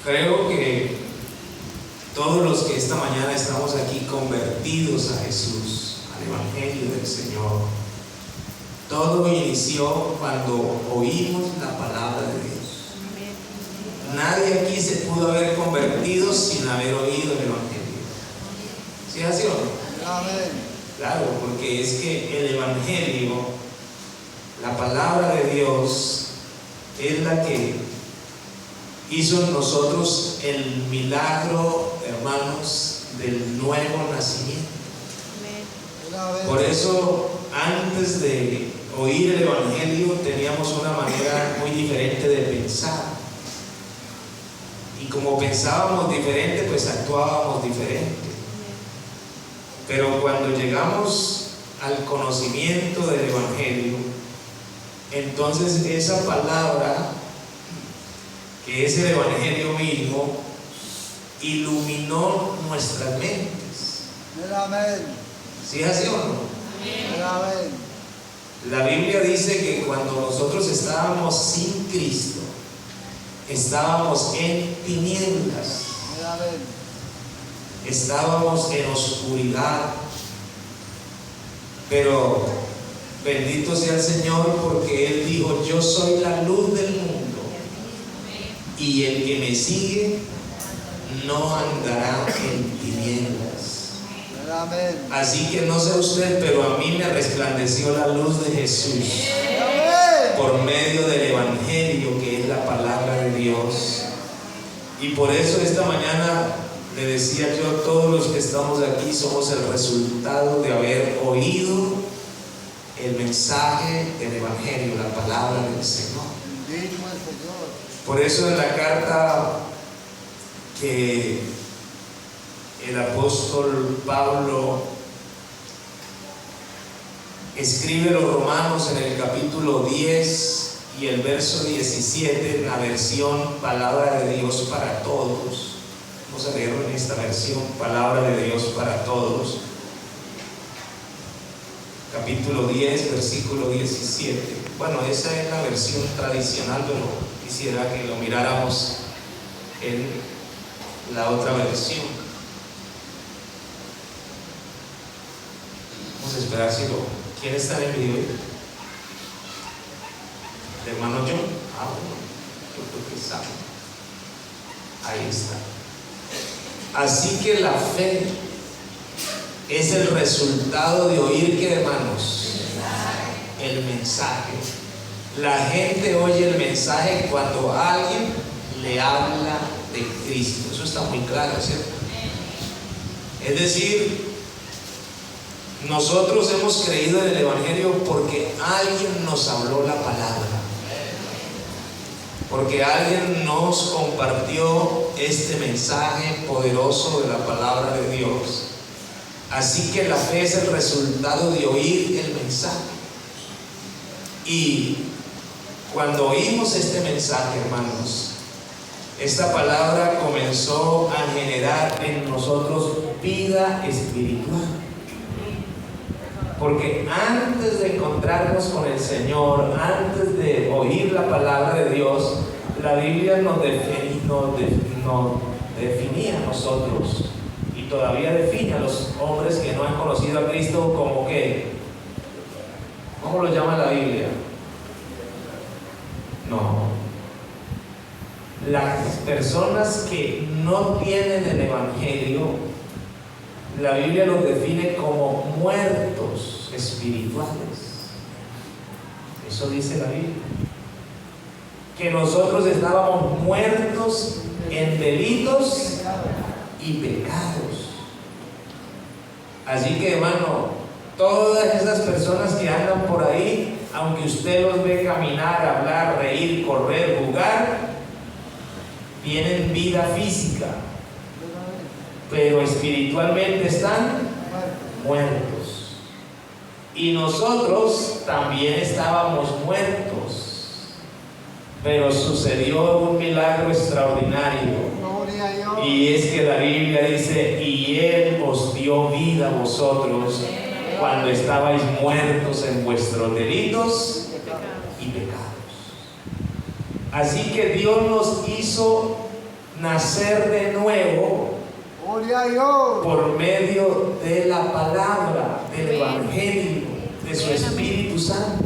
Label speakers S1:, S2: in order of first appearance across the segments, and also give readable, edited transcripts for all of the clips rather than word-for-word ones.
S1: Creo que todos los que esta mañana estamos aquí convertidos a Jesús, al Evangelio del Señor, todo inició cuando oímos la palabra de Dios. Nadie aquí se pudo haber convertido sin haber oído el Evangelio. ¿Sí es así o no?
S2: Amén.
S1: Claro, porque es que el Evangelio, la palabra de Dios, es la que hizo en nosotros el milagro, hermanos, del nuevo nacimiento. Por eso, antes de oír el Evangelio, teníamos una manera muy diferente de pensar. Y como pensábamos diferente, pues actuábamos diferente. Pero cuando llegamos al conocimiento del Evangelio, entonces esa palabra, que es el Evangelio mismo, iluminó nuestras mentes.
S2: Amén.
S1: ¿Sí es así o no?
S2: Amén.
S1: La Biblia dice que cuando nosotros estábamos sin Cristo, estábamos en tinieblas, estábamos en oscuridad, pero bendito sea el Señor, porque Él dijo: yo soy la luz del mundo, y el que me sigue no andará en tinieblas. Así que no sé usted, pero a mí me resplandeció la luz de Jesús por medio del Evangelio, que es la palabra de Dios. Y por eso esta mañana le decía yo, todos los que estamos aquí somos el resultado de haber oído el mensaje del Evangelio, la palabra del Señor. Por eso en la carta que el apóstol Pablo escribe a los romanos en el capítulo 10 y el verso 17, la versión Palabra de Dios para Todos. Vamos a leerlo en esta versión, Palabra de Dios para Todos. Capítulo 10, versículo 17. Bueno, esa es la versión tradicional, pero quisiera que lo miráramos en la otra versión. Vamos a esperar si lo... ¿Quién está en el video? ¿El hermano John? Ah, bueno, yo creo que sabe. Ahí está. Así que la fe es el resultado de oír, ¿qué, hermanos? El mensaje. La gente oye el mensaje cuando alguien le habla de Cristo. Eso está muy claro, ¿cierto? Es decir, nosotros hemos creído en el Evangelio porque alguien nos habló la palabra, porque alguien nos compartió este mensaje poderoso de la palabra de Dios. Así que la fe es el resultado de oír el mensaje. Y cuando oímos este mensaje, hermanos, esta palabra comenzó a generar en nosotros vida espiritual. Porque antes de encontrarnos con el Señor, antes de oír la palabra de Dios, la Biblia nos definía a nosotros, y todavía define a los hombres que no han conocido a Cristo como ¿qué? ¿Cómo lo llama la Biblia? No. Las personas que no tienen el Evangelio, la Biblia los define como muertos espirituales. Eso dice la Biblia. Que nosotros estábamos muertos en delitos y pecados. Así que, hermano, todas esas personas que andan por ahí, aunque usted los ve caminar, hablar, reír, correr, jugar, tienen vida física, pero espiritualmente están muertos. Y nosotros también estábamos muertos, pero sucedió un milagro extraordinario, y es que la Biblia dice: y Él os dio vida a vosotros cuando estabais muertos en vuestros delitos y pecados. Así que Dios nos hizo nacer de nuevo
S2: Gloria a Dios.
S1: por medio de la palabra, del Evangelio, de su Espíritu Santo.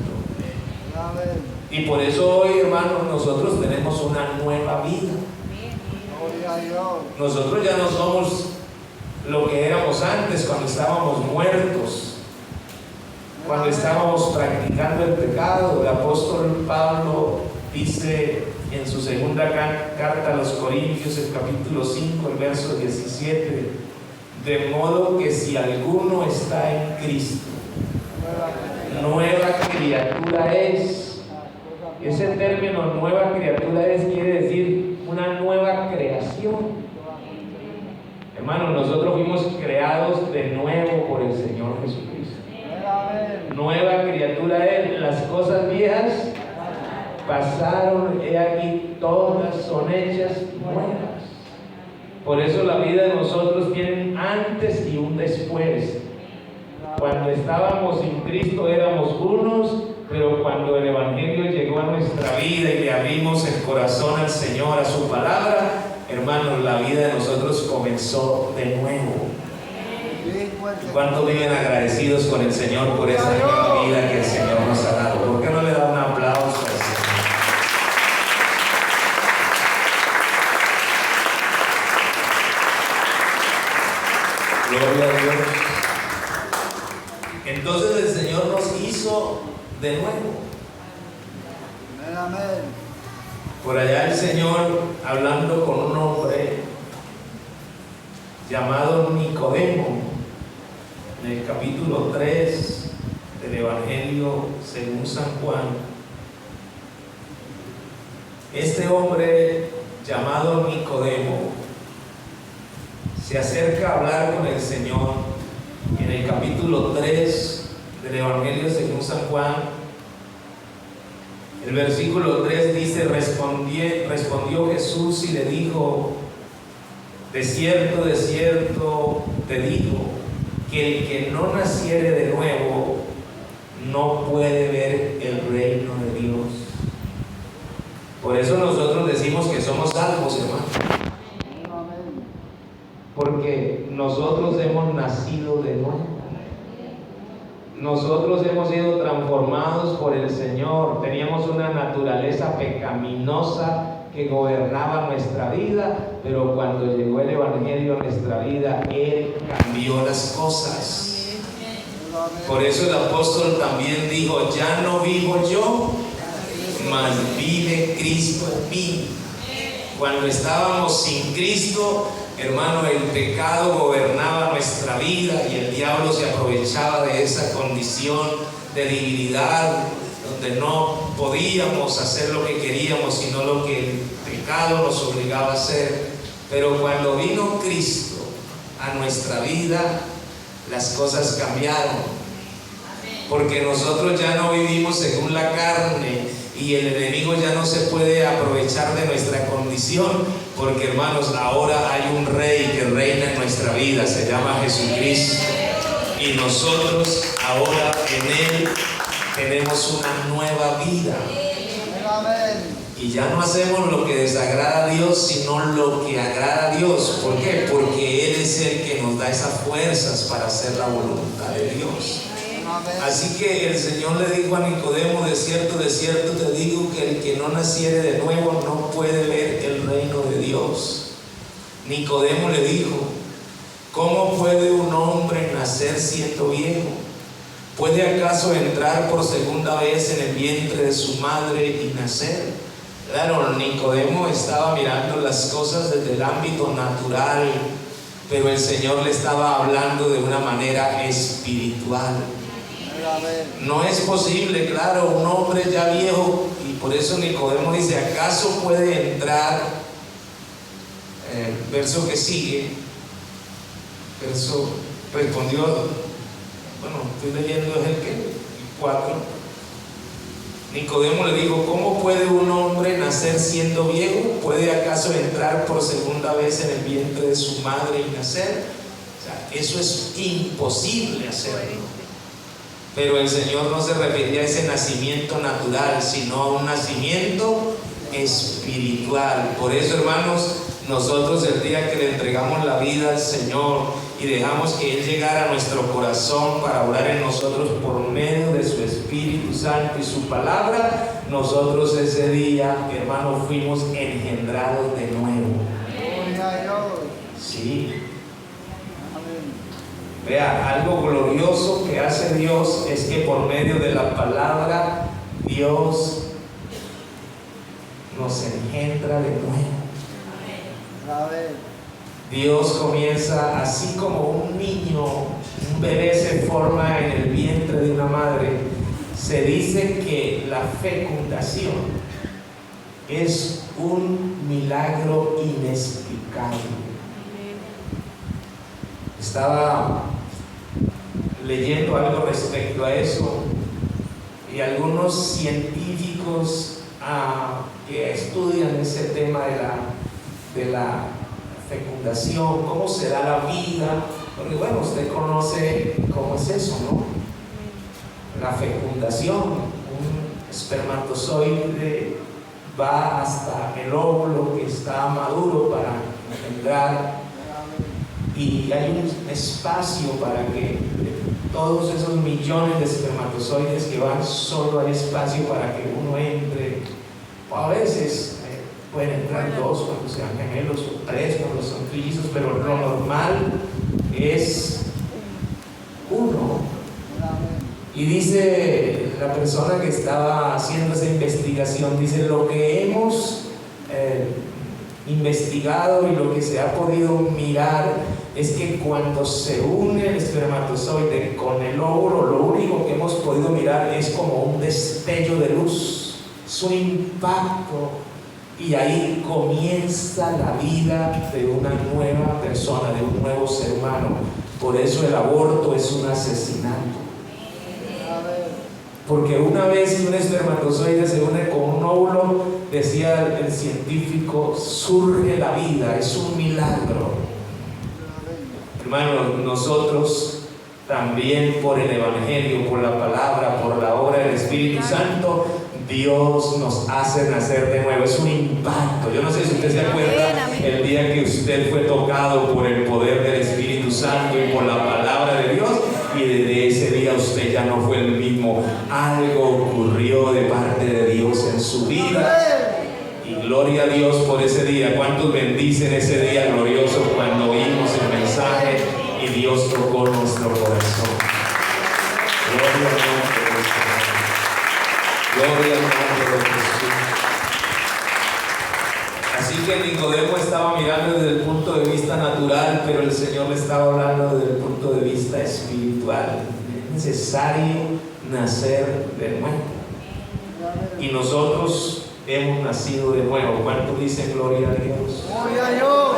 S2: Amén.
S1: Y por eso hoy, hermanos, nosotros tenemos una nueva vida.
S2: Gloria a Dios.
S1: Nosotros ya no somos lo que éramos antes, cuando estábamos muertos, cuando estábamos practicando el pecado. El apóstol Pablo dice en su segunda carta a los Corintios, el capítulo 5, el verso 17, de modo que si alguno está en Cristo, nueva criatura es. Ese término nueva criatura es, quiere decir una nueva creación. Hermanos, nosotros fuimos creados de nuevo por el Señor Jesucristo. Nueva criatura es. Las cosas viejas pasaron, he aquí, todas son hechas nuevas. Por eso la vida de nosotros tiene un antes y un después. Cuando estábamos sin Cristo éramos unos, pero cuando el Evangelio llegó a nuestra vida y le abrimos el corazón al Señor, a su palabra, hermanos, la vida de nosotros comenzó de nuevo. ¿Cuántos viven agradecidos con el Señor por esa nueva vida que el Señor nos ha dado? ¿Por qué no le da un aplauso al Señor? Gloria a Dios. Entonces el Señor nos hizo de nuevo.
S2: Amén.
S1: Por allá el Señor, hablando con un hombre llamado Nicodemo, en el capítulo 3 del Evangelio según San Juan. Este hombre llamado Nicodemo se acerca a hablar con el Señor. En el capítulo 3 del Evangelio según San Juan, el versículo 3 dice: respondió Jesús y le dijo: de cierto te digo, que el que no naciere de nuevo no puede ver el reino de Dios. Por eso nosotros decimos que somos salvos, hermano. Porque nosotros hemos nacido de nuevo. Nosotros hemos sido transformados por el Señor. Teníamos una naturaleza pecaminosa que gobernaba nuestra vida, pero cuando llegó el Evangelio a nuestra vida, Él cambió las cosas. Por eso el apóstol también dijo: ya no vivo yo, mas vive Cristo en mí. Cuando estábamos sin Cristo, hermano, el pecado gobernaba nuestra vida y el diablo se aprovechaba de esa condición de debilidad, donde no podíamos hacer lo que queríamos, sino lo que el pecado nos obligaba a hacer. Pero cuando vino Cristo a nuestra vida, las cosas cambiaron, porque nosotros ya no vivimos según la carne y el enemigo ya no se puede aprovechar de nuestra condición, porque, hermanos, ahora hay un rey que reina en nuestra vida, se llama Jesucristo, y nosotros ahora en Él tenemos una nueva vida. Y ya no hacemos lo que desagrada a Dios, sino lo que agrada a Dios. ¿Por qué? Porque Él es el que nos da esas fuerzas para hacer la voluntad de Dios. Así que el Señor le dijo a Nicodemo: de cierto te digo, que el que no naciere de nuevo no puede ver el reino de Dios. Nicodemo le dijo: ¿cómo puede un hombre nacer siendo viejo? ¿Puede acaso entrar por segunda vez en el vientre de su madre y nacer? Claro, Nicodemo estaba mirando las cosas desde el ámbito natural, pero el Señor le estaba hablando de una manera espiritual. No es posible, claro, un hombre ya viejo, y por eso Nicodemo dice: ¿acaso puede entrar? El verso que sigue, respondió, bueno, estoy leyendo el 4. Nicodemo le dijo: ¿cómo puede un hombre nacer siendo viejo? ¿Puede acaso entrar por segunda vez en el vientre de su madre y nacer? O sea, eso es imposible hacerlo. Pero el Señor no se refería a ese nacimiento natural, sino a un nacimiento espiritual. Por eso, hermanos, Nosotros el día que le entregamos la vida al Señor y dejamos que Él llegara a nuestro corazón para orar en nosotros por medio de su Espíritu Santo y su palabra, nosotros ese día, hermano, fuimos engendrados de nuevo.
S2: Gloria a Dios.
S1: Sí.
S2: Amén.
S1: Vea, algo glorioso que hace Dios es que por medio de la palabra Dios nos engendra de nuevo.
S2: Amén.
S1: Dios comienza así como un niño, un bebé se forma en el vientre de una madre. Se dice que la fecundación es un milagro inexplicable. Estaba leyendo algo respecto a eso y algunos científicos que estudian ese tema de la fecundación, cómo se da la vida, porque bueno, usted conoce cómo es eso, ¿no? La fecundación, un espermatozoide va hasta el óvulo que está maduro para engendrar y hay un espacio para que todos esos millones de espermatozoides que van, solo hay espacio para que uno entre, o a veces pueden entrar dos cuando sean gemelos, o tres cuando son trillizos, pero lo normal es uno. Y dice la persona que estaba haciendo esa investigación, dice, lo que hemos investigado y lo que se ha podido mirar es que cuando se une el espermatozoide con el óvulo, lo único que hemos podido mirar es como un destello de luz, es un impacto, y ahí comienza la vida de una nueva persona, de un nuevo ser humano. Por eso el aborto es un asesinato. Porque una vez que un espermatozoide se une con un óvulo, decía el científico, surge la vida, es un milagro. Hermanos, nosotros también por el Evangelio, por la palabra, por la obra del Espíritu Santo, Dios nos hace nacer de nuevo. Es un impacto. Yo no sé si usted se acuerda el día que usted fue tocado por el poder del Espíritu Santo y por la palabra de Dios, y desde ese día usted ya no fue el mismo. Algo ocurrió de parte de Dios en su vida. Y gloria a Dios por ese día. ¿Cuántos bendicen ese día glorioso cuando oímos el mensaje y Dios tocó nuestro corazón? Gloria al nombre de Jesús. Gloria al nombre de Jesús. Así que Nicodemo estaba mirando desde el punto de vista natural, pero el Señor le estaba hablando desde el punto de vista espiritual. Es necesario nacer de nuevo. Y nosotros hemos nacido de nuevo. ¿Cuántos dicen gloria a Dios?
S2: Gloria a Dios.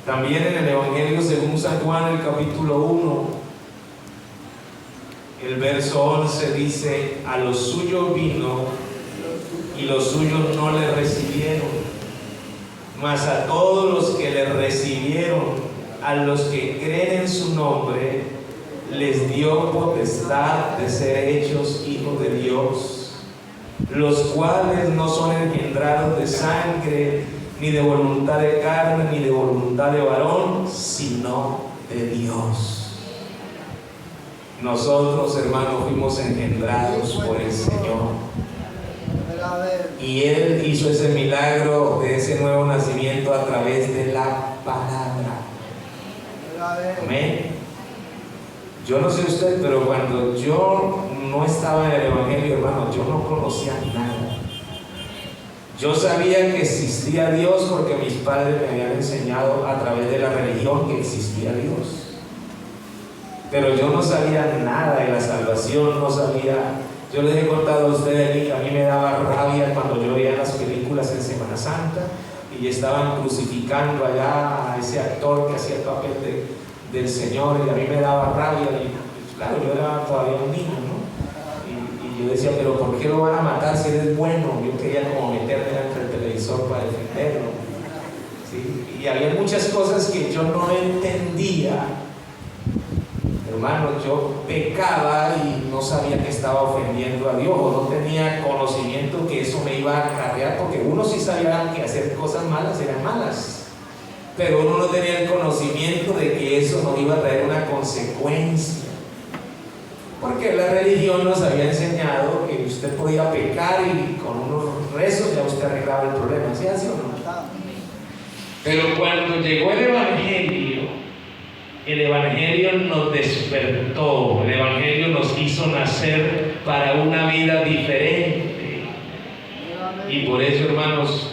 S1: También en el Evangelio según San Juan, el capítulo 1, el verso 11 dice: a los suyos vino y los suyos no le recibieron, mas a todos los que le recibieron, a los que creen en su nombre, les dio potestad de ser hechos hijos de Dios, los cuales no son engendrados de sangre, ni de voluntad de carne, ni de voluntad de varón, sino de Dios. Nosotros, hermanos, fuimos engendrados por el Señor. Y Él hizo ese milagro de ese nuevo nacimiento a través de la palabra. Amén. Yo no sé usted, pero cuando yo no estaba en el Evangelio, hermano, yo no conocía nada. Yo sabía que existía Dios porque mis padres me habían enseñado a través de la religión que existía Dios. Pero yo no sabía nada de la salvación, no sabía. Yo les he contado a ustedes que a mí me daba rabia cuando yo veía las películas en Semana Santa y estaban crucificando allá a ese actor que hacía el papel del Señor, y a mí me daba rabia. Y claro, yo era todavía un niño, ¿no? Y yo decía, pero ¿por qué lo van a matar si él es bueno? Yo quería como meterme entre el televisor para defenderlo, ¿sí? Y había muchas cosas que yo no entendía. Hermano, yo pecaba y no sabía que estaba ofendiendo a Dios, o no tenía conocimiento que eso me iba a acarrear, porque uno sí sabía que hacer cosas malas eran malas, pero uno no tenía el conocimiento de que eso nos iba a traer una consecuencia, porque la religión nos había enseñado que usted podía pecar y con unos rezos ya usted arreglaba el problema, ¿sí así o no? Pero cuando llegó el Evangelio nos despertó, el Evangelio nos hizo nacer para una vida diferente. Y por eso, hermanos,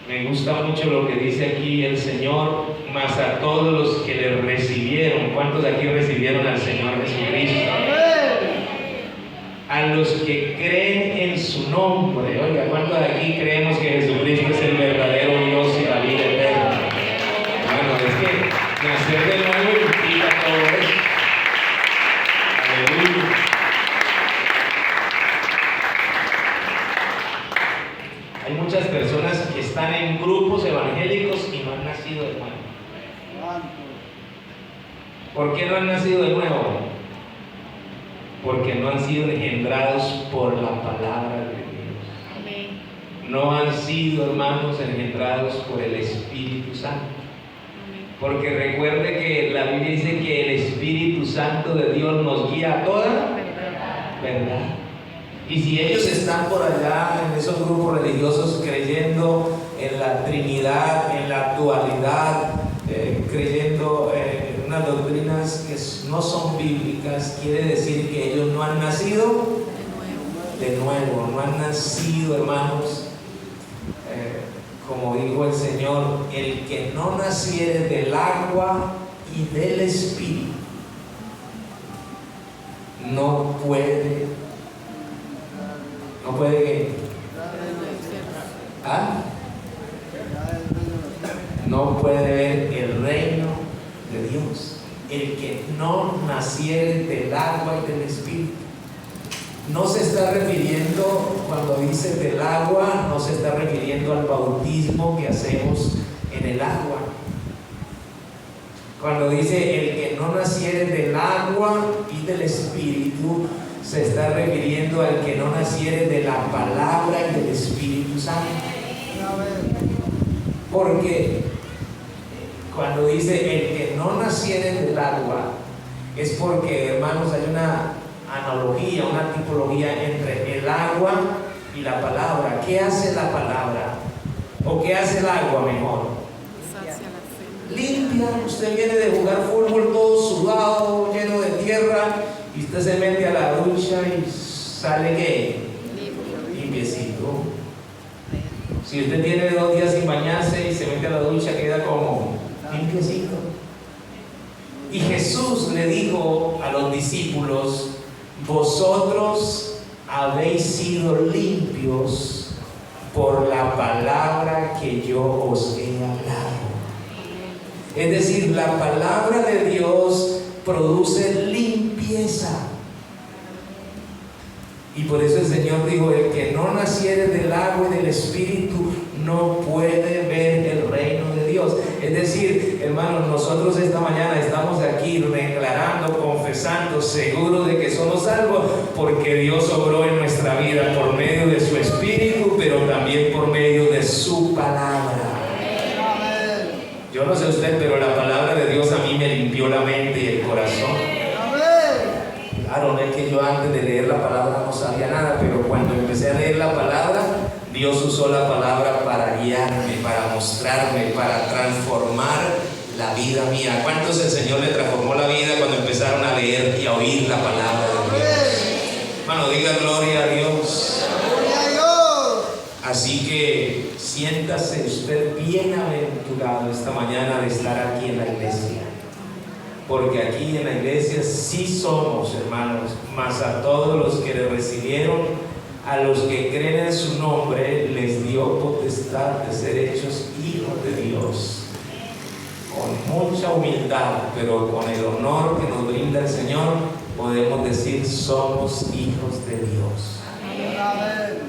S1: me gusta mucho lo que dice aquí el Señor, mas a todos los que le recibieron. ¿Cuántos de aquí recibieron al Señor Jesucristo? A los que creen en su nombre. Oiga, ¿cuántos de aquí creemos que Jesucristo es el verdadero Dios y la vida eterna? Bueno, es que nacer de nuevo implica todo eso. Aleluya. Hay muchas personas que están en grupos evangélicos y no han nacido de nuevo. ¿Por qué no han nacido de nuevo? Porque no han sido engendrados por la palabra de Dios. Amén. No han sido, hermanos, engendrados por el Espíritu Santo. Amén. Porque recuerde que la Biblia dice que el Espíritu Santo de Dios nos guía a toda verdad. Y si ellos están por allá en esos grupos religiosos creyendo en la Trinidad, en la dualidad, creyendo en unas doctrinas que no son bíblicas, quiere decir que ellos no han nacido de nuevo, no han nacido, hermanos, como dijo el Señor, el que no naciere del agua y del Espíritu no puede ¿ah? No puede ver el reino de Dios. El que no naciere del agua y del Espíritu. No se está refiriendo, cuando dice del agua, no se está refiriendo al bautismo que hacemos en el agua. Cuando dice el que no naciere del agua y del Espíritu, se está refiriendo al que no naciere de la palabra y del Espíritu Santo. Porque cuando dice el que no naciere del agua, es porque, hermanos, hay una analogía, una tipología entre el agua y la palabra. ¿Qué hace la palabra? ¿O qué hace el agua mejor? Limpia. Usted viene de jugar fútbol todo sudado, lleno de tierra, y usted se mete a la ducha y sale ¿qué? Limpiecito. Si usted tiene 2 días sin bañarse y se mete a la ducha, queda como limpiecito. Y Jesús le dijo a los discípulos: vosotros habéis sido limpios por la palabra que yo os he hablado. Es decir, la palabra de Dios produce limpieza. Y por eso el Señor dijo: el que no naciere del agua y del Espíritu no puede ver el reino de Dios. Es decir, hermanos, nosotros esta mañana estamos aquí declarando, confesando, seguros de que somos salvos, porque Dios obró en nuestra vida por medio de su Espíritu, pero también por medio de su palabra. Yo no sé usted, pero la palabra de Dios a mí me limpió la mente y el corazón. Claro, no es que yo antes de leer la palabra no sabía nada, pero cuando empecé a leer la palabra, Dios usó la palabra para guiarme, para mostrarme, para transformar la vida mía. ¿Cuántos el Señor le transformó la vida cuando empezaron a leer y a oír la palabra de Dios? Hermano, diga gloria a Dios. Así que siéntase usted bienaventurado esta mañana de estar aquí en la iglesia, porque aquí en la iglesia sí somos, hermanos, mas a todos los que le recibieron, a los que creen en su nombre, les dio potestad de ser hechos hijos de Dios. Con mucha humildad, pero con el honor que nos brinda el Señor, podemos decir: somos hijos de Dios.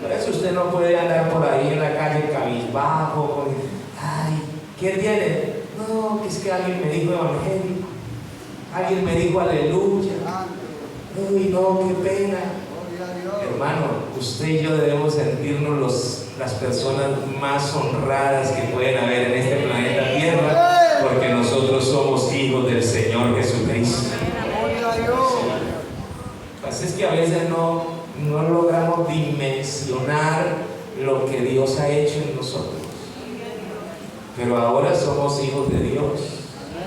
S1: Por eso usted no puede andar por ahí en la calle cabizbajo, ay, ¿qué tiene? No, que es que alguien me dijo evangélico. Alguien me dijo aleluya.
S2: Santo.
S1: Uy, no, qué pena.
S2: Gloria a Dios.
S1: Hermano, usted y yo debemos sentirnos las personas más honradas que pueden haber en este planeta Tierra, porque nosotros somos hijos del Señor Jesucristo.
S2: Gloria a Dios.
S1: Así es que a veces no logramos dimensionar lo que Dios ha hecho en nosotros. Pero ahora somos hijos de Dios.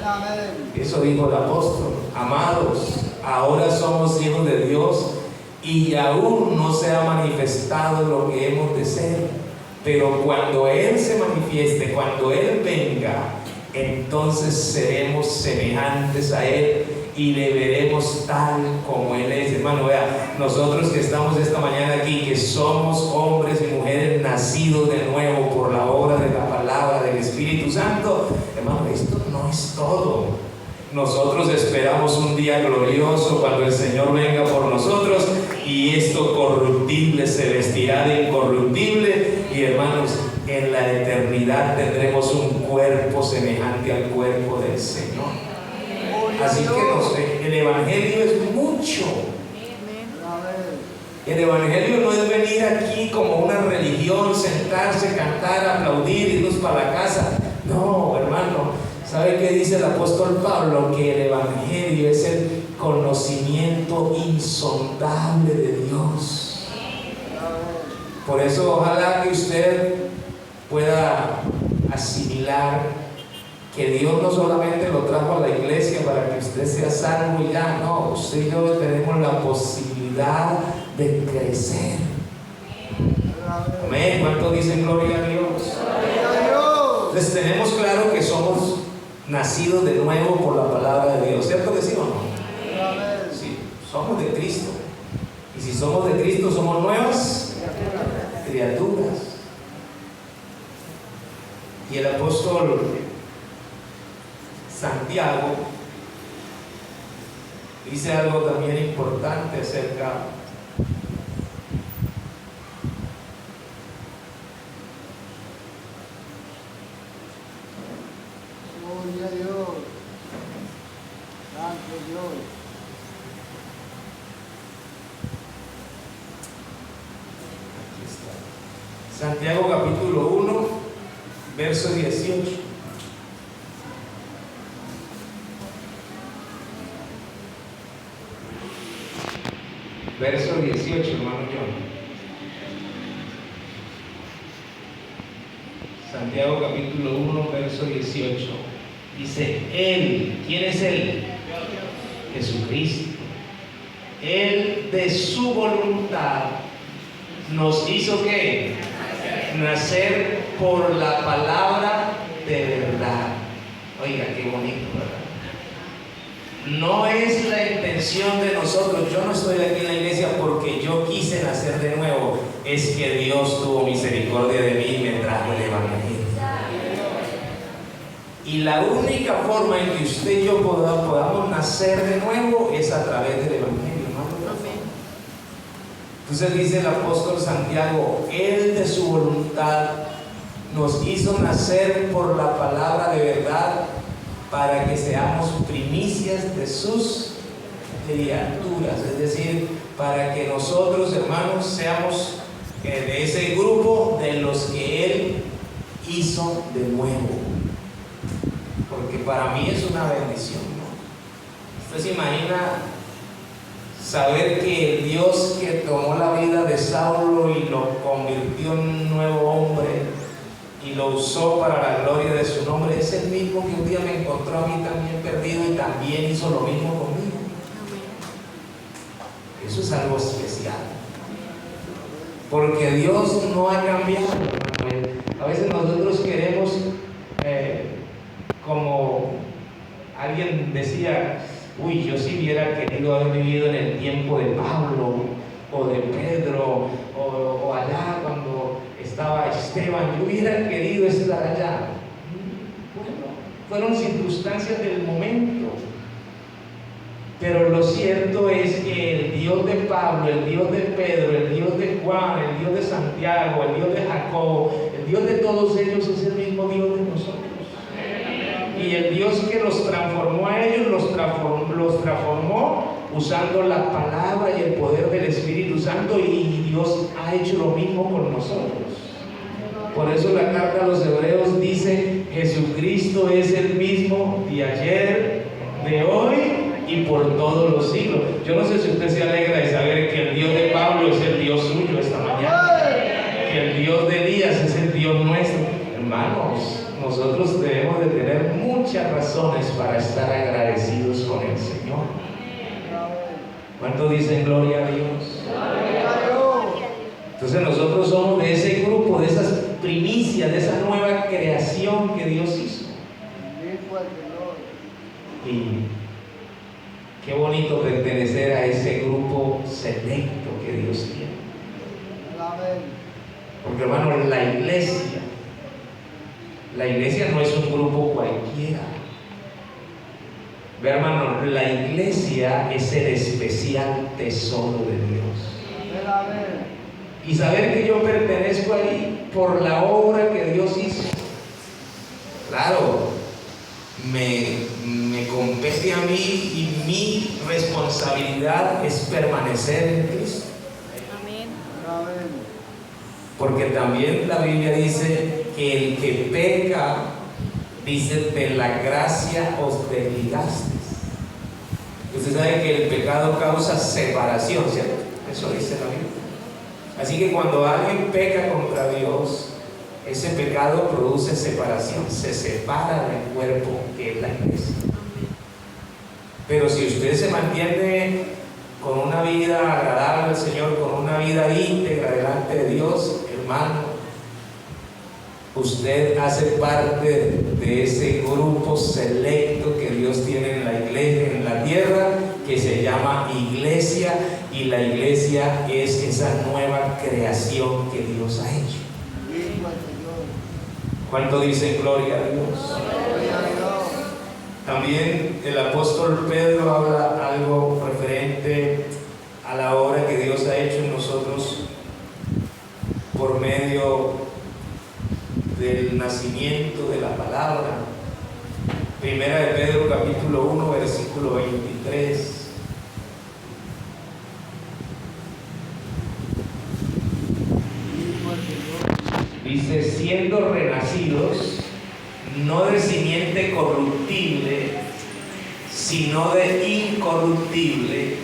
S2: Amén.
S1: Eso dijo el apóstol. Amados, ahora somos hijos de Dios y aún no se ha manifestado lo que hemos de ser. Pero cuando Él se manifieste, cuando Él venga, entonces seremos semejantes a Él y le veremos tal como Él es. Hermano, vea, nosotros que estamos esta mañana aquí, que somos hombres y mujeres nacidos de nuevo por la obra de la palabra del Espíritu Santo, hermano, esto no es todo. Nosotros esperamos un día glorioso cuando el Señor venga por nosotros y esto corruptible se vestirá de incorruptible, y hermanos, en la eternidad tendremos un cuerpo semejante al cuerpo del Señor. Así que el Evangelio es mucho. El Evangelio no es venir aquí como una religión, sentarse, cantar, aplaudir, irnos para la casa. No, hermano. ¿Sabe qué dice el apóstol Pablo? Que el Evangelio es el conocimiento insondable de Dios. Por eso ojalá que usted pueda asimilar que Dios no solamente lo trajo a la iglesia para que usted sea salvo y ya, no, usted y yo tenemos la posibilidad de crecer. Amén. ¿Cuánto dicen gloria a Dios? Entonces tenemos claro que somos nacidos de nuevo por la palabra de Dios, ¿cierto que sí o no? Sí, somos de Cristo. Y si somos de Cristo, somos nuevas criaturas. Y el apóstol Santiago dice algo también importante acerca
S2: Gloria a Dios. Santo Dios.
S1: Aquí está. Santiago capítulo 1, verso 18. Verso 18, hermano John. Santiago capítulo 1, verso 18. Dice, Él, ¿quién es Él? Jesucristo. Él de su voluntad nos hizo ¿qué? Nacer por la palabra de verdad. Oiga, qué bonito, ¿verdad? No es la intención de nosotros. Yo no estoy aquí en la iglesia porque yo quise nacer de nuevo. Es que Dios tuvo misericordia de mí y me trajo el Evangelio. Y la única forma en que usted y yo podamos nacer de nuevo es a través del Evangelio, ¿no? Entonces dice el apóstol Santiago, Él de su voluntad nos hizo nacer por la palabra de verdad, para que seamos primicias de sus criaturas, es decir, para que nosotros, hermanos, seamos de ese grupo de los que Él hizo de nuevo. Porque para mí es una bendición, ¿no? Usted se imagina saber que el Dios que tomó la vida de Saulo y lo convirtió en un nuevo hombre y lo usó para la gloria de su nombre, es el mismo que un día me encontró a mí también perdido y también hizo lo mismo conmigo. Eso es algo especial, porque Dios no ha cambiado. A veces nosotros queremos, como alguien decía, uy, yo si hubiera querido haber vivido en el tiempo de Pablo o de Pedro o allá cuando estaba Esteban, yo hubiera querido estar allá. Bueno, fueron circunstancias del momento, pero lo cierto es que el Dios de Pablo, el Dios de Pedro, el Dios de Juan, el Dios de Santiago, el Dios de Jacob, el Dios de todos ellos es el mismo Dios de nosotros. Y y el Dios que los transformó a ellos, los transformó usando la palabra y el poder del Espíritu Santo, y Dios ha hecho lo mismo con nosotros. Por eso la carta a los Hebreos dice: Jesucristo es el mismo de ayer, de hoy y por todos los siglos. Yo no sé si usted se alegra de saber que el Dios de Pablo es el Dios suyo esta mañana, que el Dios de Elías es el Dios nuestro. Hermanos, nosotros debemos de tener muchas razones para estar agradecidos con el Señor. ¿Cuántos dicen gloria a Dios? Entonces nosotros somos de ese grupo, de esas primicias, de esa nueva creación que Dios hizo. Y qué bonito pertenecer a ese grupo selecto que Dios tiene. Porque hermano, la iglesia no es un grupo cualquiera. Ve, hermano, la iglesia es el especial tesoro de Dios. Y saber que yo pertenezco ahí por la obra que Dios hizo. Claro, me compete a mí, y mi responsabilidad es permanecer en Cristo.
S3: Amén.
S1: Porque también la Biblia dice que el que peca, dice, de la gracia os desligaste. Usted sabe que el pecado causa separación, ¿cierto? Eso dice la Biblia. Así que cuando alguien peca contra Dios, ese pecado produce separación, se separa del cuerpo que es la iglesia. Pero si usted se mantiene con una vida agradable al Señor, con una vida íntegra delante de Dios, hermano, usted hace parte de ese grupo selecto que Dios tiene en la iglesia, en la tierra, que se llama iglesia, y la iglesia es esa nueva creación que Dios ha hecho. ¿Cuánto dicen gloria a Dios? También el apóstol Pedro habla algo referente a la obra que Dios ha hecho en nosotros por medio del nacimiento de la palabra. Primera de Pedro capítulo 1 versículo 23. Dice: siendo renacidos no de simiente corruptible, sino de incorruptible,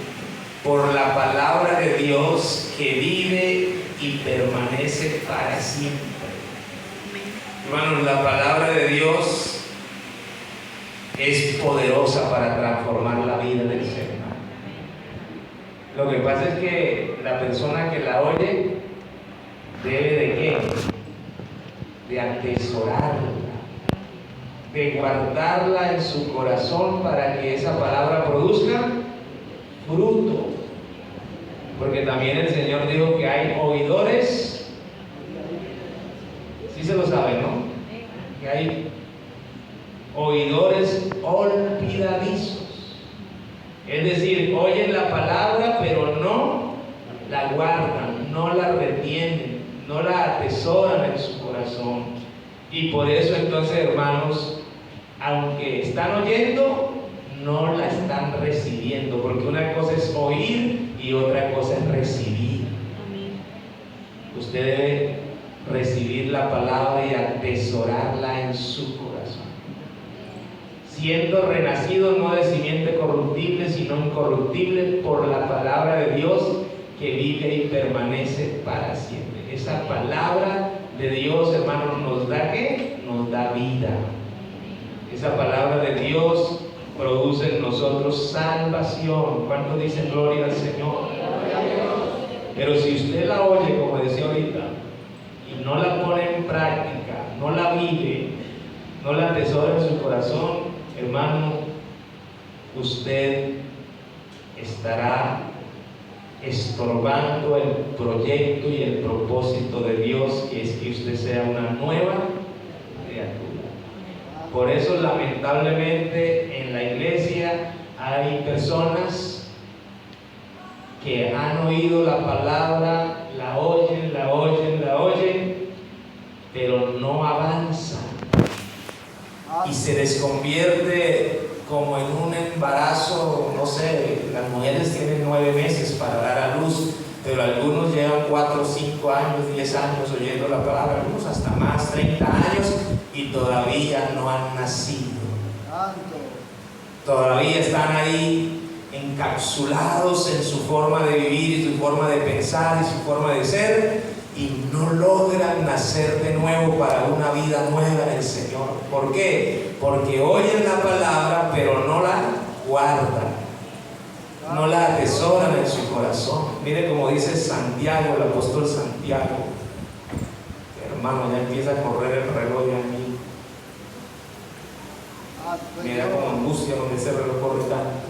S1: por la palabra de Dios que vive y permanece para siempre. Hermanos, la palabra de Dios es poderosa para transformar la vida del ser humano. Lo que pasa es que la persona que la oye debe de ¿qué? De atesorarla, de guardarla en su corazón para que esa palabra produzca fruto. Porque también el Señor dijo que hay oidores, sí se lo saben, ¿no? Que hay oidores olvidadizos. Es decir, oyen la palabra pero no la guardan, no la retienen, no la atesoran en su corazón. Y por eso entonces, hermanos, aunque están oyendo, no la están recibiendo, porque una cosa es oír y otra cosa es recibir. Usted debe recibir la palabra y atesorarla en su corazón, siendo renacidos no de simiente corruptible, sino incorruptible, por la palabra de Dios que vive y permanece para siempre. Esa palabra de Dios, hermanos, ¿nos da qué? Nos da vida. Esa palabra de Dios produce en nosotros salvación. ¿Cuánto dicen gloria al Señor? Pero si usted la oye, como decía ahorita, y no la pone en práctica, no la vive, no la atesora en su corazón, hermano, usted estará estorbando el proyecto y el propósito de Dios, que es que usted sea una nueva criatura. Por eso, lamentablemente, en la iglesia hay personas que han oído la palabra, la oyen, pero no avanzan. y se les convierte como en un embarazo, no sé, las mujeres tienen 9 meses para dar a luz, pero algunos llevan 4, 5 años, 10 años oyendo la palabra, algunos hasta más, 30 años, y todavía no han nacido. Todavía están ahí encapsulados en su forma de vivir y su forma de pensar y su forma de ser, y no logran nacer de nuevo para una vida nueva en el Señor. ¿Por qué? Porque oyen la palabra pero no la guardan, no la atesoran en su corazón. Mire como dice Santiago, el apóstol Santiago. Hermano, ya empieza a correr el reloj de mí. Mira como angustia donde ese reloj corre tanto.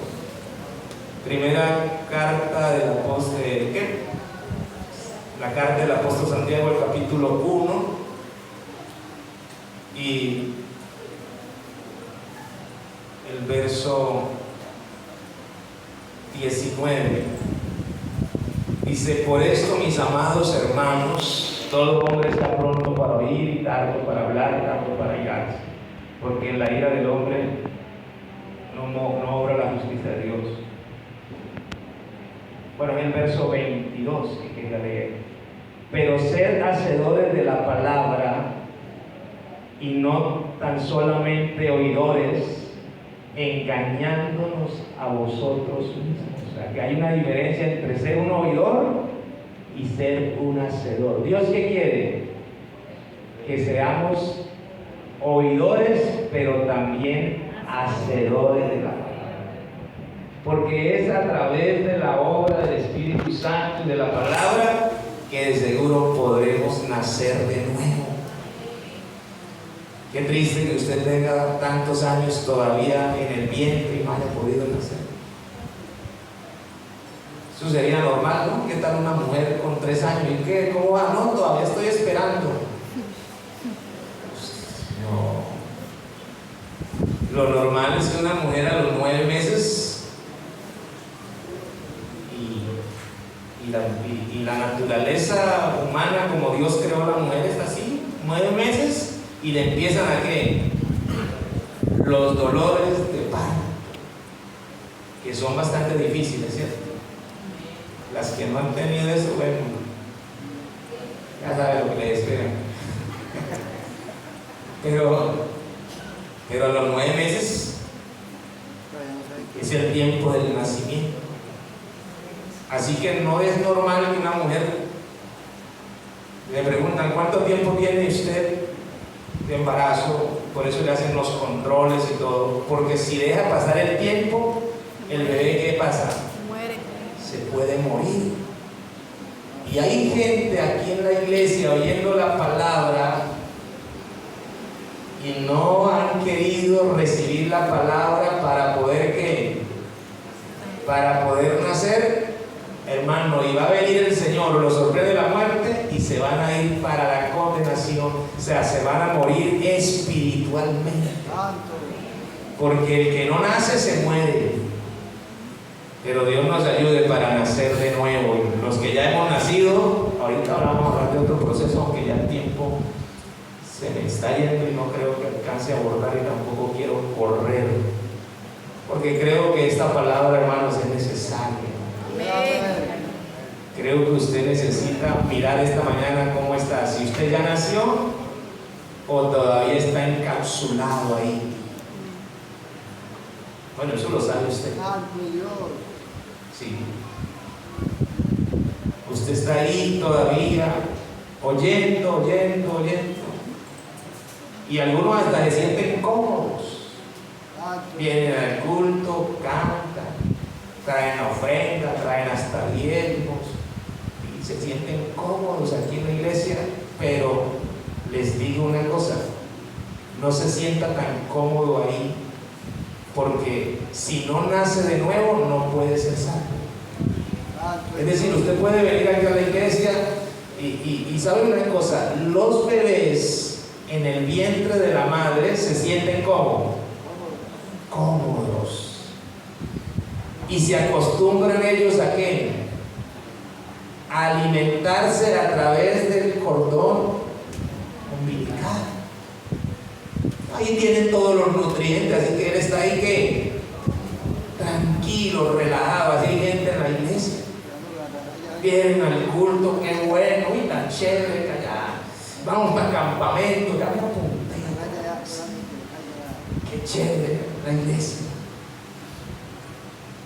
S1: Primera carta del apóstol, ¿qué? La carta del apóstol Santiago, el capítulo 1 y el verso 19. Dice: por esto, mis amados hermanos, todo hombre está pronto para oír y tardo para hablar y tardo para irarse, porque en la ira del hombre no obra la justicia de Dios. Bueno, en el verso 22 que quería leer: pero sed hacedores de la palabra y no tan solamente oidores, engañándonos a vosotros mismos. O sea, que hay una diferencia entre ser un oidor y ser un hacedor. ¿Dios qué quiere? Que seamos oidores, pero también hacedores de la palabra. Porque es a través de la obra del Espíritu Santo y de la palabra que de seguro podremos nacer de nuevo. Qué triste que usted tenga tantos años todavía en el vientre y no haya podido nacer. Eso sería normal, ¿no? ¿Qué tal una mujer con 3 años? ¿Y qué? ¿Cómo va? No, todavía estoy esperando. No. Lo normal es que una mujer a los 9 meses y la naturaleza humana, como Dios creó a la mujer, está así, 9 meses, y le empiezan a ¿qué? Los dolores de parto, que son bastante difíciles, ¿cierto? Las que no han tenido eso, bueno, ya saben lo que les espera. pero a los 9 meses es el tiempo del nacimiento. Así que no es normal que una mujer le preguntan: ¿cuánto tiempo tiene usted de embarazo? Por eso le hacen los controles y todo, porque si deja pasar el tiempo, el bebé ¿qué pasa?
S3: Muere.
S1: Se puede morir. Y hay gente aquí en la iglesia oyendo la palabra y no han querido recibir la palabra para poder ¿qué? Para poder nacer. Hermano, y va a venir el Señor, los sorprende la muerte y se van a ir para la condenación. O sea, se van a morir espiritualmente. Porque el que no nace se muere. Pero Dios nos ayude para nacer de nuevo. Y los que ya hemos nacido, ahorita vamos a hablar de otro proceso, aunque ya el tiempo se me está yendo y no creo que alcance a abordar y tampoco quiero correr. Porque creo que esta palabra, hermanos, es necesaria. Creo que usted necesita mirar esta mañana cómo está, si usted ya nació o todavía está encapsulado ahí. Bueno, eso lo sabe usted. Sí. Usted está ahí todavía oyendo. Y algunos hasta se sienten cómodos. Vienen al culto, cantan, traen ofrenda, traen hasta diezmos y se sienten cómodos aquí en la iglesia, pero les digo una cosa: no se sienta tan cómodo ahí, porque si no nace de nuevo no puede ser salvo. Es decir, usted puede venir aquí a la iglesia y sabe una cosa: los bebés en el vientre de la madre se sienten cómodos. Y se acostumbran ellos a ¿qué? A alimentarse a través del cordón umbilical. Ahí tienen todos los nutrientes, así que él está ahí que tranquilo, relajado. Así hay gente en la iglesia. Vienen al culto, qué bueno, y tan chévere que allá. Vamos para el campamento, ya me apunté. Qué chévere la iglesia.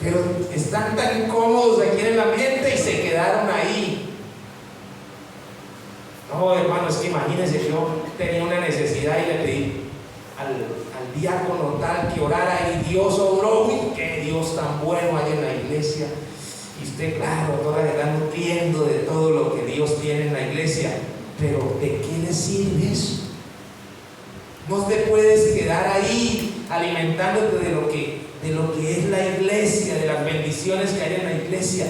S1: Pero están tan cómodos aquí en el ambiente y se quedaron ahí. No, hermano, es que imagínense, yo tenía una necesidad y le pedí al diácono tal que orara y Dios obró. Uy, qué Dios tan bueno hay en la iglesia. Y usted, claro, todas están nutriendo de todo lo que Dios tiene en la iglesia. Pero ¿de qué le sirve eso? No te puedes quedar ahí alimentándote de lo que es la iglesia, de las bendiciones que hay en la iglesia.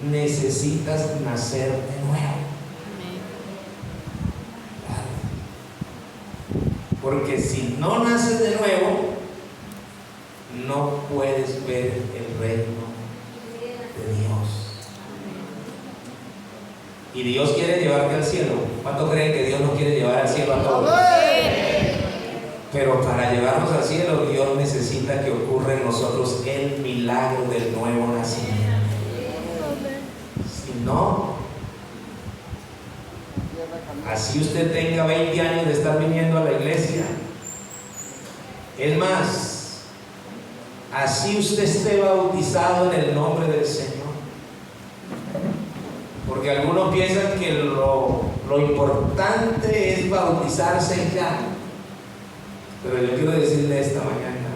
S1: Necesitas nacer de nuevo. Porque si no naces de nuevo, no puedes ver el reino de Dios. Y Dios quiere llevarte al cielo. ¿Cuántos creen que Dios nos quiere llevar al cielo a todos? Pero para llevarnos al cielo, Dios necesita que ocurra en nosotros el milagro del nuevo nacimiento. Si no, así usted tenga 20 años de estar viniendo a la iglesia, es más, así usted esté bautizado en el nombre del Señor, porque algunos piensan que lo importante es bautizarse ya. Pero yo quiero decirle esta mañana,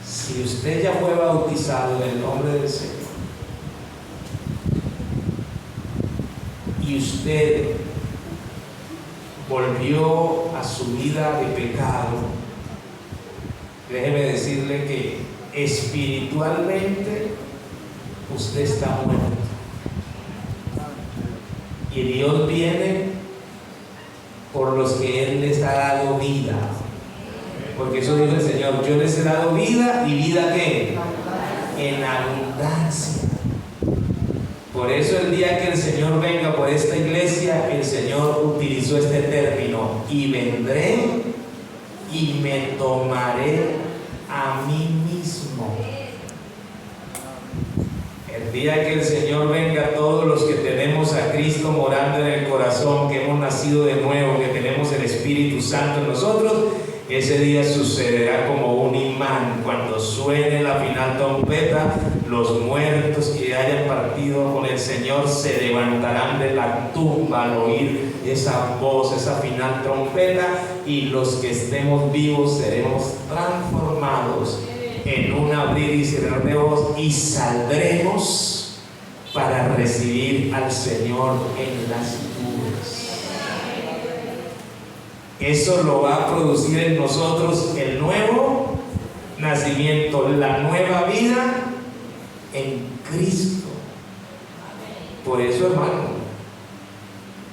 S1: si usted ya fue bautizado en el nombre del Señor y usted volvió a su vida de pecado, déjeme decirle que espiritualmente usted está muerto. Y Dios viene por los que Él les ha dado vida. Porque eso dijo el Señor: yo les he dado vida, y vida ¿qué? En abundancia. Por eso el día que el Señor venga por esta iglesia, el Señor utilizó este término: y vendré y me tomaré a mí mismo. El día que el Señor venga, todos los que tenemos a Cristo morando en el corazón, que hemos nacido de nuevo, que tenemos el Espíritu Santo en nosotros, ese día sucederá como un imán. Cuando suene la final trompeta, los muertos que hayan partido con el Señor se levantarán de la tumba al oír esa voz, esa final trompeta, y los que estemos vivos seremos transformados en un abrir y cerrar de ojos, y saldremos para recibir al Señor en las nubes. Eso lo va a producir en nosotros el nuevo nacimiento, la nueva vida en Cristo. Por eso, hermano,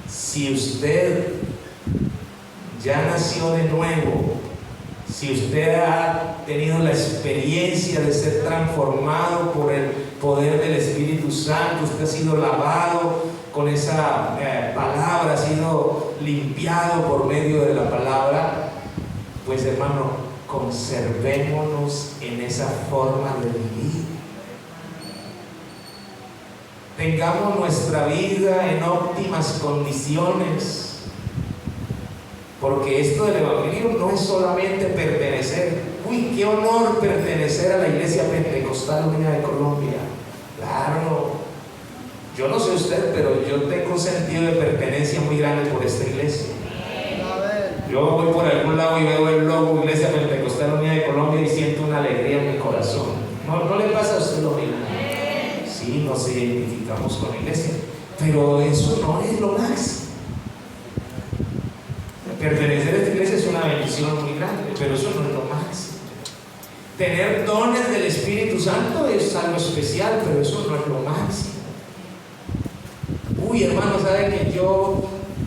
S1: si usted ya nació de nuevo, si usted ha tenido la experiencia de ser transformado por el poder del Espíritu Santo, usted ha sido lavado con esa palabra, ha sido limpiado por medio de la palabra, pues hermano, conservémonos en esa forma de vivir. Tengamos nuestra vida en óptimas condiciones. Porque esto del Evangelio no es solamente pertenecer. Uy, qué honor pertenecer a la Iglesia Pentecostal Unida de Colombia. Claro, yo no sé usted, pero yo tengo un sentido de pertenencia muy grande por esta iglesia. Yo voy por algún lado y veo el logo Iglesia Pentecostal Unida de Colombia y siento una alegría en mi corazón. ¿No le pasa a usted lo mismo? Sí, nos identificamos con la iglesia, pero eso no es lo máximo. Pertenecer a esta iglesia es una bendición muy grande, pero eso no es lo máximo. Tener dones del Espíritu Santo es algo especial, pero eso no es lo máximo. Uy, hermano, ¿sabe que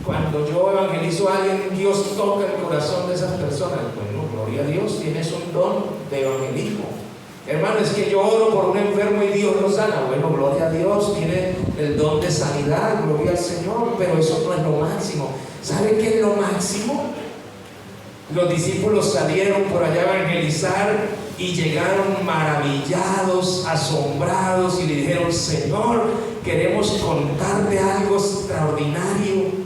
S1: cuando yo evangelizo a alguien, Dios toca el corazón de esas personas? Bueno, gloria a Dios, tienes un don de evangelismo. Hermano, es que yo oro por un enfermo y Dios lo sana. Bueno, gloria a Dios, tiene el don de sanidad, gloria al Señor, pero eso no es lo máximo. ¿Sabe qué es lo máximo? Los discípulos salieron por allá a evangelizar y llegaron maravillados, asombrados, y le dijeron: Señor, queremos contarte algo extraordinario.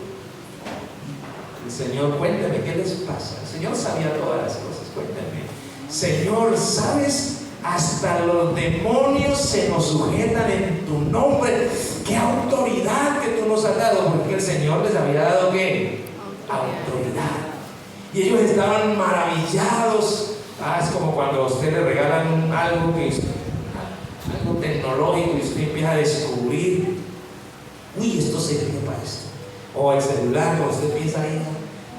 S1: El Señor: cuéntame, ¿qué les pasa? El Señor sabía todas las cosas. Cuéntame. Señor, ¿sabes? Hasta los demonios se nos sujetan en tu nombre. ¡Qué autoridad que tú nos has dado! Porque el Señor les había dado, ¿qué? Autoridad. Y ellos estaban maravillados. Es como cuando a usted le regalan algo tecnológico y usted empieza a descubrir: uy, esto sirve para esto. O el celular, cuando usted empieza ahí: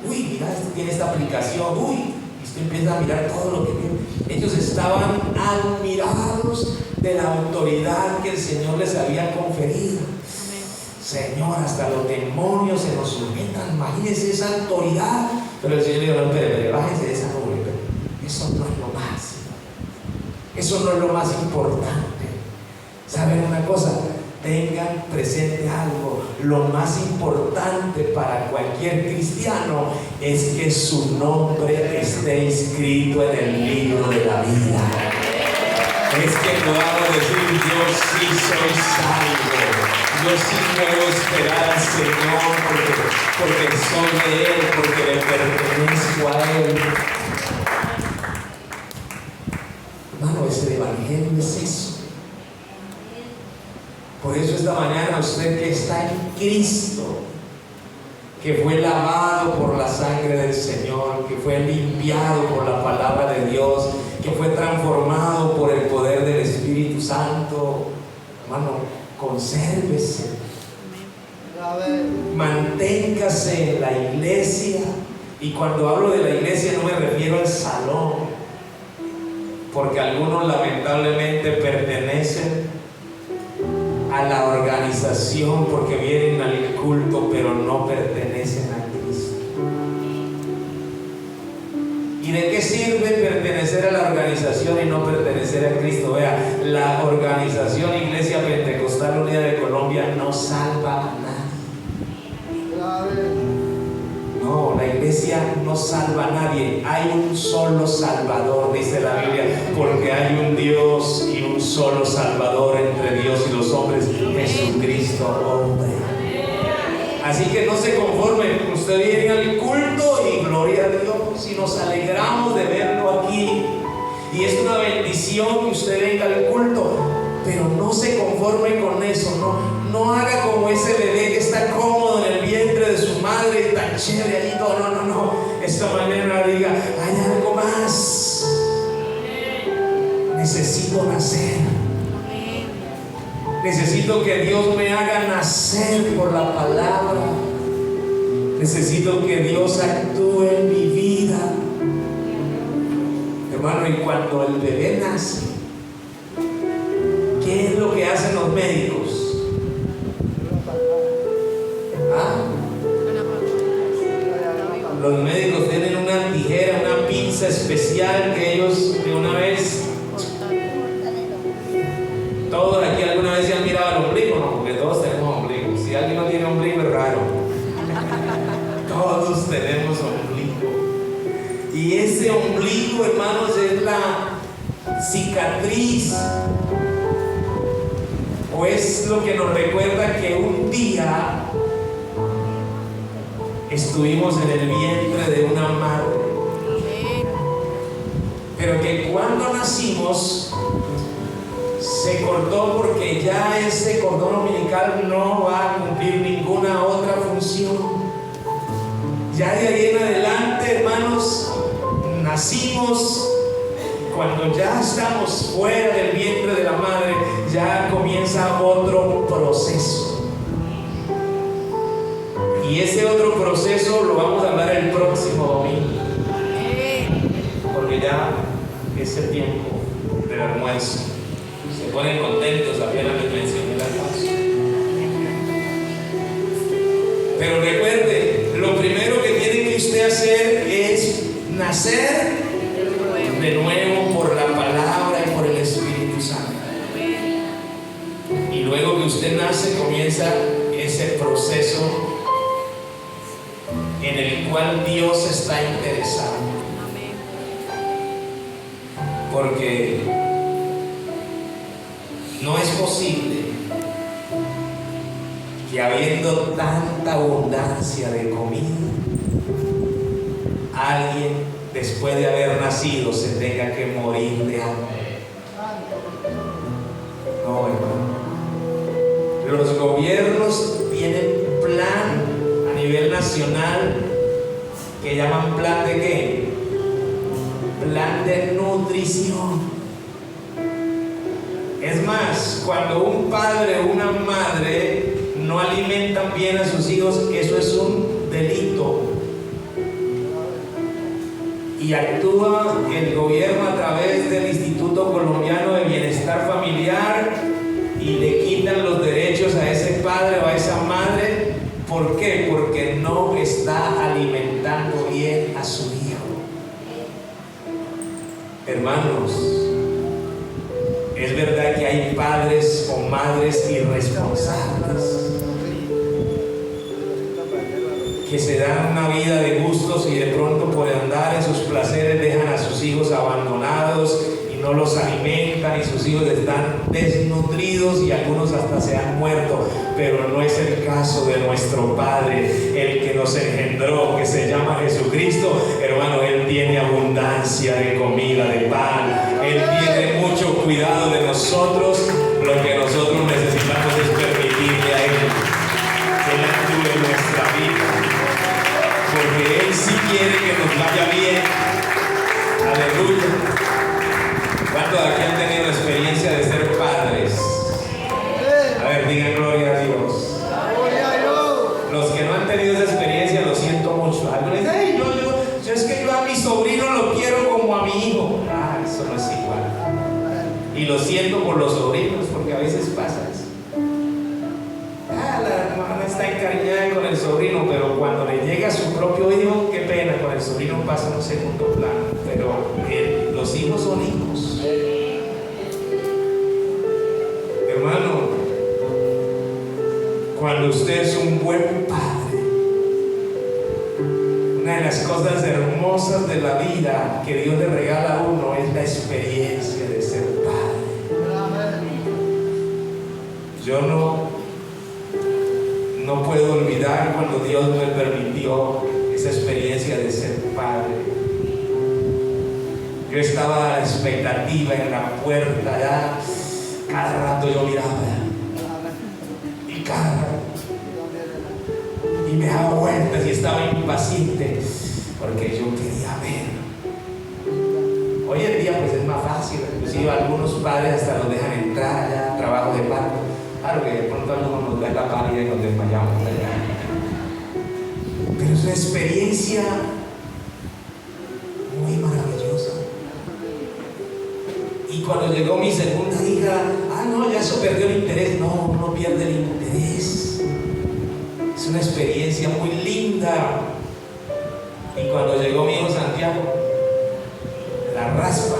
S1: uy, mira, este tiene esta aplicación. Uy, y usted empieza a mirar todo lo que tiene. Ellos estaban admirados de la autoridad que el Señor les había conferido. Señor, hasta los demonios se nos sujetan. Imagínense esa autoridad. Pero el Señor dijo: no, espere, bájense de esa nube. Eso no es lo más. Eso no es lo más importante. ¿Saben una cosa? Tengan presente algo. Lo más importante para cualquier cristiano es que su nombre esté inscrito en el libro de la vida. Es que podamos decir: yo sí soy salvo. Yo sí puedo esperar al Señor porque soy de Él, porque le pertenezco a Él. Hermano, ese evangelio es eso. Por eso esta mañana usted que está en Cristo, que fue lavado por la sangre del Señor, que fue limpiado por la palabra de Dios, que fue transformado por el poder del Espíritu Santo, hermano, consérvese, manténgase en la iglesia. Y cuando hablo de la iglesia no me refiero al salón, porque algunos lamentablemente pertenecen a la organización porque vienen al culto, pero no pertenecen a Cristo. ¿Y de qué sirve pertenecer a la organización y no pertenecer a Cristo? Vea, la organización Iglesia Pentecostal Unida de Colombia no salva a nadie. No, la iglesia no salva a nadie. Hay un solo Salvador, dice la Biblia, porque hay un Dios y un solo Salvador entre Dios y los hombres, Jesucristo hombre. Así que no se conformen, usted viene al culto y gloria a Dios, y nos alegramos de verlo aquí, y es una bendición que usted venga al culto, pero no se conforme con eso. No haga como ese bebé que está cómodo en el vientre de su madre, tan chévere allí todo. No. Esta mañana diga: hay algo más. Necesito nacer. Necesito que Dios me haga nacer por la palabra. Necesito que Dios actúe en mi vida. Hermano, y cuando el bebé nace, ¿qué es lo que hacen los médicos? Los médicos tienen una tijera, una pinza especial que ellos de una vez. Todos aquí alguna vez se han mirado el ombligo, ¿no? Porque todos tenemos ombligo. Si alguien no tiene ombligo es raro. Todos tenemos ombligo. Y ese ombligo, hermanos, es la cicatriz, o es lo que nos recuerda que un día estuvimos en el vientre de una madre, pero que cuando nacimos se cortó, porque ya ese cordón umbilical no va a cumplir ninguna otra función. Ya de ahí en adelante, hermanos, nacimos. Cuando ya estamos fuera del vientre de la madre, ya comienza otro proceso. Y ese otro proceso lo vamos a hablar el próximo domingo, porque ya es el tiempo del almuerzo. Se ponen contentos, apenas les mencioné el almuerzo. Pero recuerde, lo primero que tiene que usted hacer es nacer de nuevo por la palabra y por el Espíritu Santo. Y luego que usted nace, comienza ese proceso en el cual Dios está interesado. Porque no es posible que habiendo tanta abundancia de comida, alguien después de haber nacido se tenga que morir de hambre. No, hermano. Los gobiernos tienen plan a nivel nacional que llaman plan de ¿qué? Plan de nutrición. Es más, cuando un padre o una madre no alimentan bien a sus hijos, eso es un delito. Y actúa el gobierno a través del Instituto Colombiano de Bienestar Familiar y le quitan los derechos a ese padre o a esa madre. ¿Por qué? Porque no está alimentando bien a su hijo. Hermanos, es verdad que hay padres o madres irresponsables que se dan una vida de gustos y de pronto por andar en sus placeres dejan a sus hijos abandonados y no los alimentan y sus hijos están desnutridos y algunos hasta se han muerto. Pero no es el caso de nuestro Padre, el que nos engendró, que se llama Jesucristo. Hermano, Él tiene abundancia de comida, de pan. Él tiene mucho cuidado de nosotros. Lo que nosotros necesitamos es permitirle a Él que Él actúe en nuestra vida, porque Él sí quiere que nos vaya bien. Aleluya. ¿Cuántos de aquí han tenido la experiencia de ser padres? A ver, digan gloria a Dios.
S2: Gloria a Dios.
S1: Los que no han tenido esa experiencia, lo siento mucho. Algunos dicen, "Ay, yo es que yo a mi sobrino lo quiero como a mi hijo". Ah, eso no es igual. Y lo siento por los sobrinos, porque a veces pasa eso. Ah, la hermana está encariñada con el sobrino, pero cuando le llega a su propio hijo, qué pena, con el sobrino pasa en un segundo plano. Pero los hijos son hijos. Hermano, cuando usted es un buen padre, una de las cosas hermosas de la vida que Dios le regala a uno es la experiencia de ser padre. Yo no puedo olvidar cuando Dios me permitió esa experiencia de ser padre. Yo estaba a la expectativa en la puerta, ya cada rato yo miraba y cada rato y me daba vueltas y estaba impaciente porque yo quería ver. Hoy en día pues es más fácil, inclusive algunos padres hasta nos dejan entrar allá a trabajo de parto. Claro que de pronto algunos nos da la pálida y nos desmayamos allá. Pero es una experiencia muy maravillosa. Y cuando llegó mi segunda hija, no, ya eso perdió el interés. No, no pierde el interés. Es una experiencia muy linda. Y cuando llegó mi hijo Santiago, la raspa.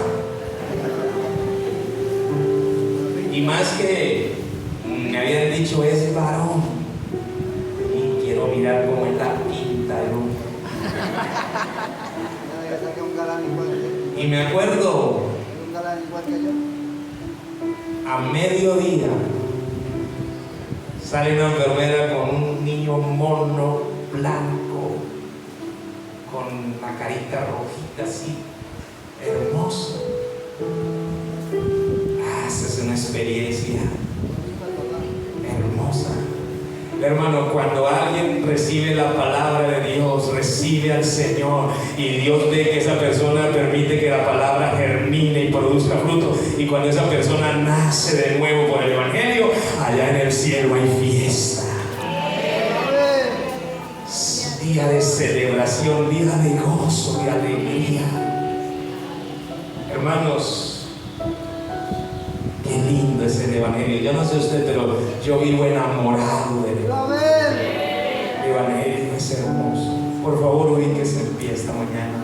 S1: Y más que me habían dicho, es varón. Y quiero mirar cómo es la pinta de uno. Y me acuerdo, a mediodía sale una enfermera con un niño mono blanco, con la carita rojita así, hermoso. Esa es una experiencia hermosa. Hermano, cuando alguien recibe la palabra de Dios, recibe al Señor, y Dios ve que esa persona permite que la palabra germine y produzca fruto, y cuando esa persona nace de nuevo por el Evangelio, allá en el cielo hay fiesta. Día de celebración, día de gozo, de alegría. Hermanos, qué lindo es el Evangelio. Yo no sé usted, pero yo vivo enamorado del Evangelio. El Evangelio es hermoso. Por favor, ubíquese en pie esta mañana.